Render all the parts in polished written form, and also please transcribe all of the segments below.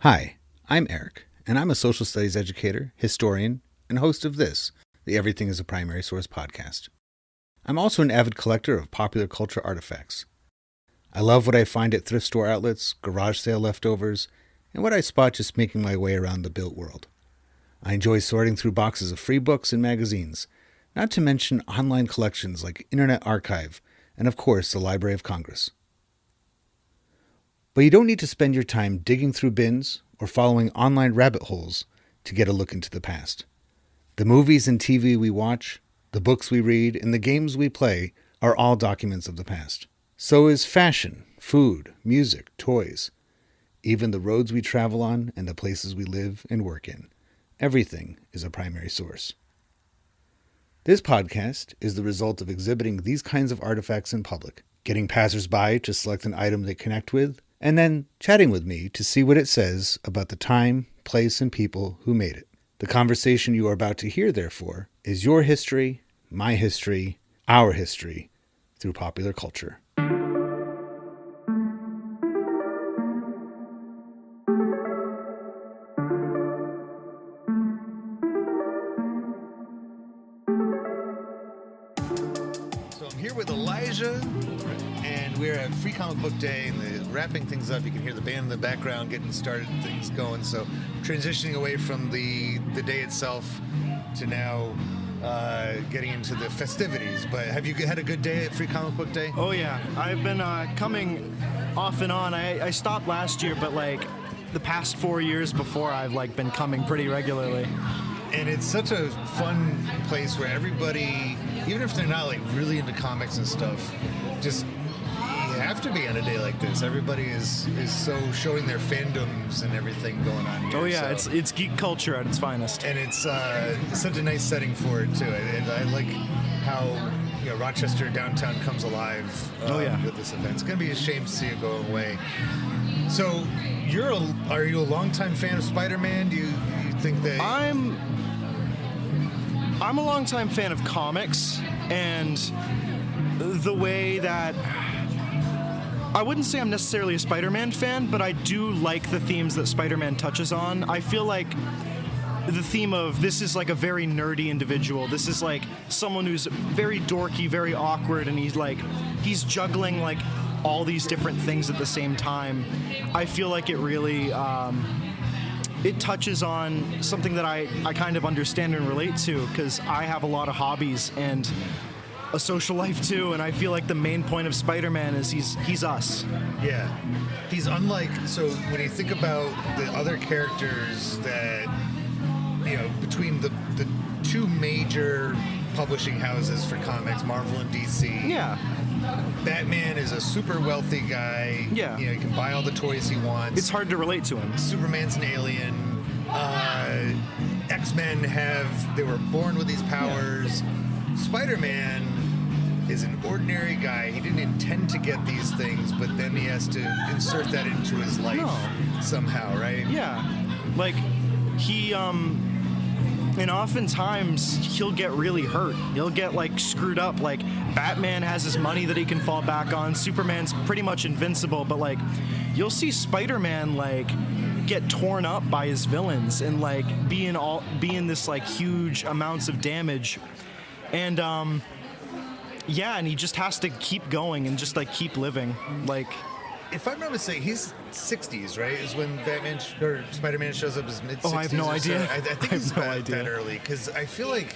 Hi, I'm Eric, and I'm a social studies educator, historian, and host of this, the Everything is a Primary Source podcast. I'm also an avid collector of popular culture artifacts. I love what I find at thrift store outlets, garage sale leftovers, and what I spot just making my way around the built world. I enjoy sorting through boxes of free books and magazines, not to mention online collections like Internet Archive, and of course the Library of Congress. But you don't need to spend your time digging through bins or following online rabbit holes to get a look into the past. The movies and TV we watch, the books we read, and the games we play are all documents of the past. So is fashion, food, music, toys, even the roads we travel on and the places we live and work in. Everything is a primary source. This podcast is the result of exhibiting these kinds of artifacts in public, getting passersby to select an item they connect with, and then chatting with me to see what it says about the time, place, and people who made it. The conversation you are about to hear, therefore, is your history, my history, our history, through popular culture. So I'm here with Elijah, and we're at Free Comic Book Day, and wrapping things up. You can hear the band in the background getting started, things going. So transitioning away from the day itself to now getting into the festivities. But have you had a good day at Free Comic Book Day? Oh yeah, I've been coming off and on. I stopped last year, but like the past 4 years before, I've like been coming pretty regularly. And it's such a fun place where everybody, even if they're not like really into comics and stuff, just you have to be on a day like this. Everybody is so showing their fandoms and everything going on here. Oh yeah, so. it's geek culture at its finest. And it's such a nice setting for it too. And I like how Rochester downtown comes alive with this event. It's gonna be a shame to see it go away. So are you a longtime fan of Spider-Man? Do you think that I'm a longtime fan of comics, and the way that I wouldn't say I'm necessarily a Spider-Man fan, but I do like the themes that Spider-Man touches on. I feel like the theme of this is like a very nerdy individual. This is like someone who's very dorky, very awkward, and he's juggling like all these different things at the same time. I feel like it really it touches on something that I kind of understand and relate to, because I have a lot of hobbies and a social life too, and I feel like the main point of Spider-Man is he's us. Yeah. He's unlike, so when you think about the other characters that, between the two major publishing houses for comics, Marvel and DC. Yeah. Batman is a super wealthy guy. Yeah. He can buy all the toys he wants. It's hard to relate to him. Superman's an alien. X-Men they were born with these powers. Yeah. Spider-Man is an ordinary guy. He didn't intend to get these things, but then he has to insert that into his life somehow, right? Yeah. Like, he, and oftentimes he'll get really hurt. He'll get like screwed up. Like Batman has his money that he can fall back on. Superman's pretty much invincible, but like you'll see Spider-Man like get torn up by his villains and like be in this like huge amounts of damage. And and he just has to keep going and just like keep living. Like, if I'm not mistaken, he's 60s, right? Is when Spider-Man shows up as mid-60s. Oh, I have no idea. So. I think he's that early, because I feel like,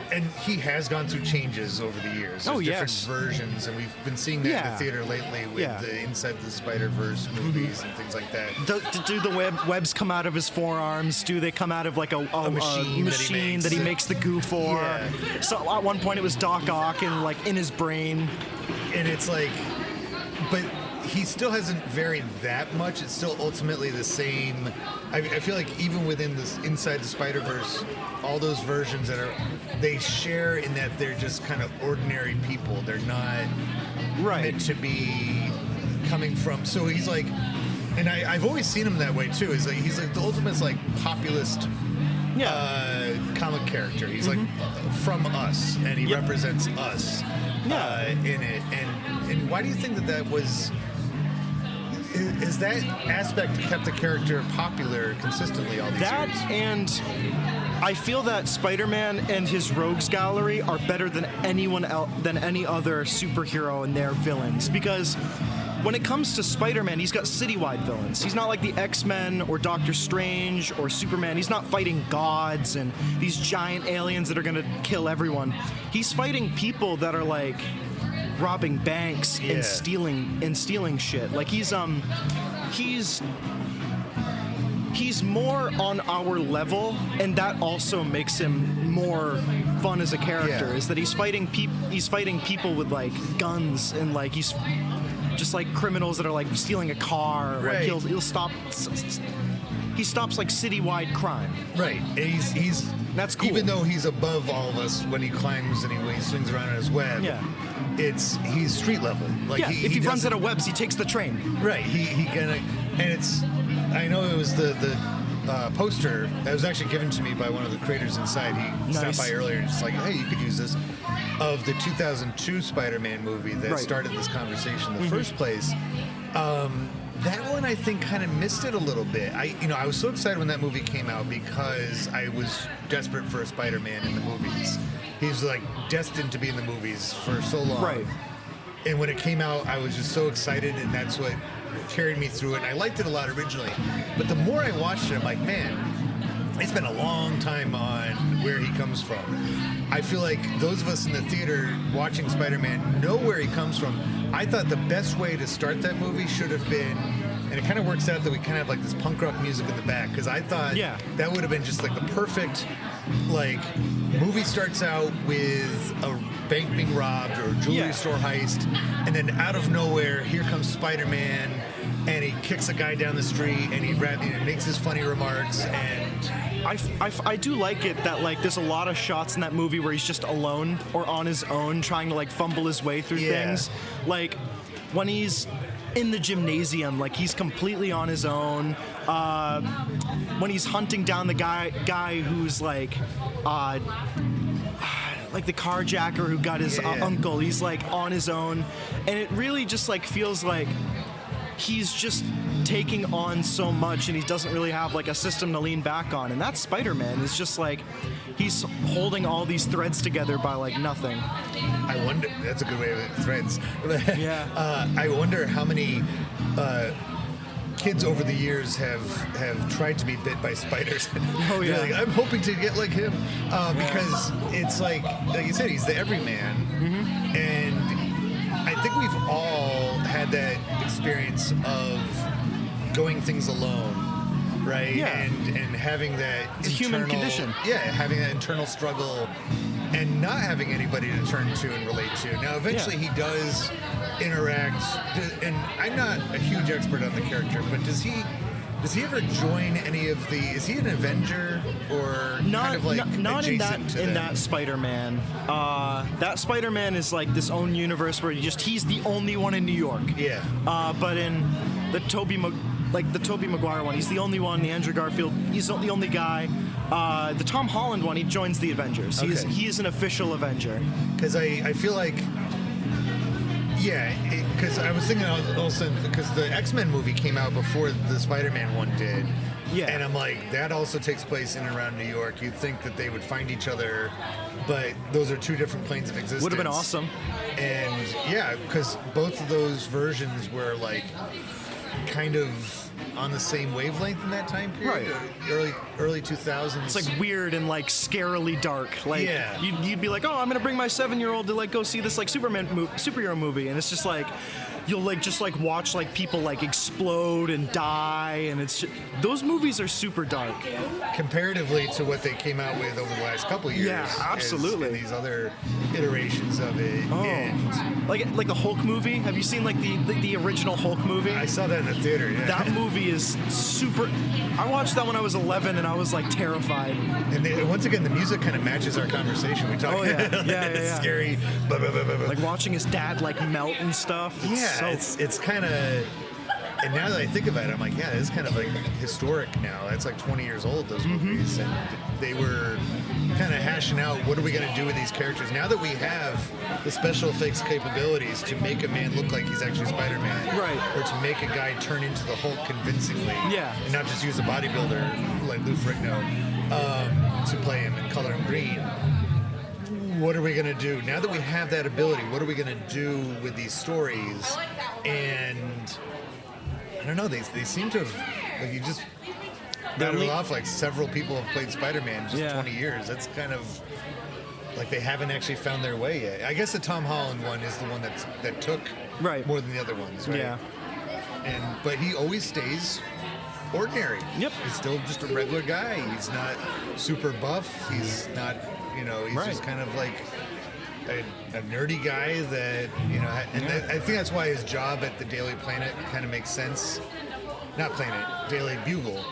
and he has gone through changes over the years. There's different versions, and we've been seeing that in the theater lately with the Inside the Spider-Verse movies and things like that. Do the webs come out of his forearms? Do they come out of like a machine that he makes the goo for? Yeah. So at one point it was Doc Ock and like in his brain. And it's like, but he still hasn't varied that much. It's still ultimately the same. I feel like even within this Inside the Spider-Verse, all those versions they share in that they're just kind of ordinary people. They're not meant to be coming from. So he's like, and I've always seen him that way too. Is like he's like the ultimate like populist comic character. He's like from us, and he represents us in it. And why do you think that was? is that aspect kept the character popular consistently all these That years? and I feel that Spider-Man and his rogues gallery are better than anyone else, than any other superhero and their villains, because when it comes to Spider-Man, he's got citywide villains. He's not like the X-Men or Doctor Strange or Superman. He's not fighting gods and these giant aliens that are gonna kill everyone. He's fighting people that are like robbing banks and stealing shit. Like he's more on our level, and that also makes him more fun as a character. Is that he's fighting people with like guns, and like he's just like criminals that are like stealing a car. Right. Like he stops like citywide crime. Right. And he's that's cool. Even though he's above all of us when he climbs and he swings around on his web. Yeah. He's street level. Like if he runs out of webs, he takes the train. Right. He kind of, and it's. I know it was the poster that was actually given to me by one of the creators inside. He stopped by earlier and just like, hey, you could use this, of the 2002 Spider-Man movie that started this conversation in the first place. That one I think kind of missed it a little bit. I was so excited when that movie came out because I was desperate for a Spider-Man in the movies. He's like destined to be in the movies for so long. Right. And when it came out, I was just so excited, and that's what carried me through it. And I liked it a lot originally. But the more I watched it, I'm like, man, I spent a long time on where he comes from. I feel like those of us in the theater watching Spider-Man know where he comes from. I thought the best way to start that movie should have been, and it kind of works out that we kind of have like this punk rock music in the back, because I thought that would have been just like the perfect, like, movie starts out with a bank being robbed or a jewelry store heist, and then out of nowhere, here comes Spider-Man, and he kicks a guy down the street, and he makes his funny remarks, and I do like it that like there's a lot of shots in that movie where he's just alone or on his own trying to like fumble his way through things. Like when he's in the gymnasium, like he's completely on his own. When he's hunting down the guy who's like the carjacker who got his uncle, he's like on his own, and it really just like feels like he's just taking on so much, and he doesn't really have like a system to lean back on. And that Spider-Man is just like he's holding all these threads together by like nothing. I wonder, that's a good way of it, threads. I wonder how many kids over the years have tried to be bit by spiders. Oh yeah. Like, I'm hoping to get like him, because it's like you said, he's the everyman, and I think we've all had that experience of going things alone, right? Yeah. And having that it's a human condition. Yeah, having that internal struggle and not having anybody to turn to and relate to. Now, eventually he does interact, and I'm not a huge expert on the character, but does he ever join any of the? Is he an Avenger or not, kind of like not in adjacent that Spider-Man? That Spider-Man is like this own universe where he's the only one in New York. Yeah. But in the Tobey Maguire one, he's the only one. The Andrew Garfield, he's the only guy. The Tom Holland one, he joins the Avengers. Okay. He is an official Avenger. Because I feel like. Yeah, because I was thinking also, because the X-Men movie came out before the Spider-Man one did. Yeah. And I'm like, that also takes place in and around New York. You'd think that they would find each other, but those are two different planes of existence. Would have been awesome. And yeah, because both of those versions were like kind of on the same wavelength in that time period, early 2000s. It's like weird and like scarily dark. Like you'd be like, oh, I'm gonna bring my 7-year-old to like go see this like superhero movie, and it's just like you'll like just like watch like people like explode and die, and it's just, those movies are super dark comparatively to what they came out with over the last couple of years. Yeah, absolutely. And these other iterations of it. Oh. And like the Hulk movie. Have you seen like the original Hulk movie? I saw that in the theater. Yeah. That movie is super. I watched that when I was 11, and I was like terrified. And once again, the music kind of matches our conversation. We talk. Oh yeah, yeah. Scary. Blah, blah, blah, blah. Like watching his dad like melt and stuff. It's kind of. And now that I think about it, I'm like, yeah, it's kind of like historic now. That's like 20 years old, those movies. And they were kind of hashing out, what are we going to do with these characters? Now that we have the special effects capabilities to make a man look like he's actually Spider-Man. Right. Or to make a guy turn into the Hulk convincingly. Yeah. And not just use a bodybuilder like Lou Ferrigno to play him and color him green. What are we going to do? Now that we have that ability, what are we going to do with these stories? And I don't know, they seem to have, like, you just rattled off like several people have played Spider-Man in just 20 years. That's kind of like they haven't actually found their way yet. I guess the Tom Holland one is the one that took more than the other ones, right? Yeah. But he always stays ordinary. Yep. He's still just a regular guy. He's not super buff. He's not, he's just kind of like a nerdy guy that, and I think that's why his job at the Daily Planet kind of makes sense. Not Planet, Daily Bugle,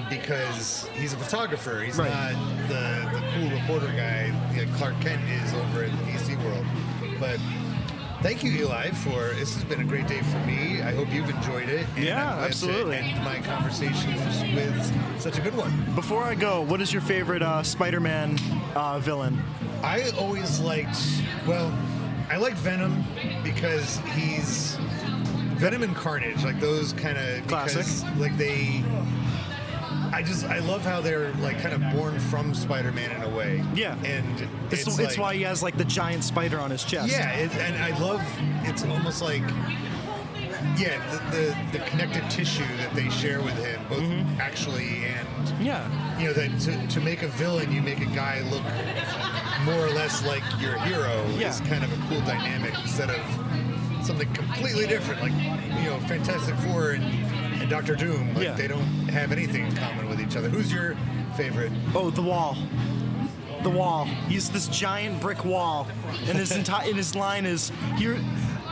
because he's a photographer. He's not the cool reporter guy that Clark Kent is over at DC World. But thank you, Eli, this has been a great day for me. I hope you've enjoyed it. And yeah, I'm glad absolutely. to end my conversations with such a good one. Before I go, what is your favorite Spider-Man villain? I always liked Venom because he's Venom and Carnage, like those kind of classic. Like I love how they're like kind of born from Spider-Man in a way. Yeah, and it's why he has like the giant spider on his chest. Yeah, and I love it's almost like the connective tissue that they share with him, both actually and that to make a villain, you make a guy look more or less like your hero is kind of a cool dynamic instead of something completely different, like Fantastic Four and Doctor Doom. Like they don't have anything in common with each other. Who's your favorite? Oh, the Wall. The Wall. He's this giant brick wall, and his line is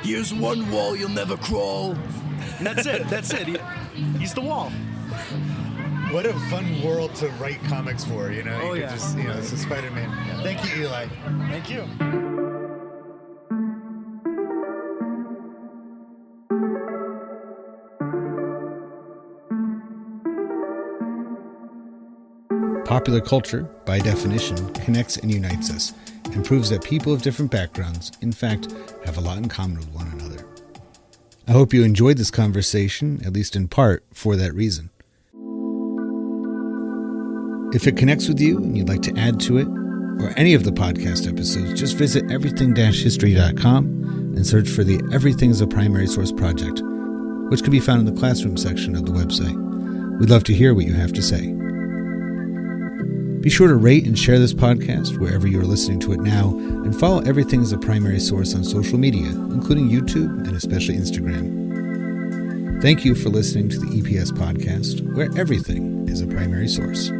here's one wall you'll never crawl. And that's it. That's it. He's the Wall. What a fun world to write comics for, Oh, you could just, it's a Spider-Man. Thank you, Eli. Thank you. Popular culture, by definition, connects and unites us, and proves that people of different backgrounds, in fact, have a lot in common with one another. I hope you enjoyed this conversation, at least in part, for that reason. If it connects with you and you'd like to add to it, or any of the podcast episodes, just visit everything-history.com and search for the Everything is a Primary Source project, which can be found in the classroom section of the website. We'd love to hear what you have to say. Be sure to rate and share this podcast wherever you are listening to it now, and follow Everything as a Primary Source on social media, including YouTube and especially Instagram. Thank you for listening to the EPS podcast, where everything is a primary source.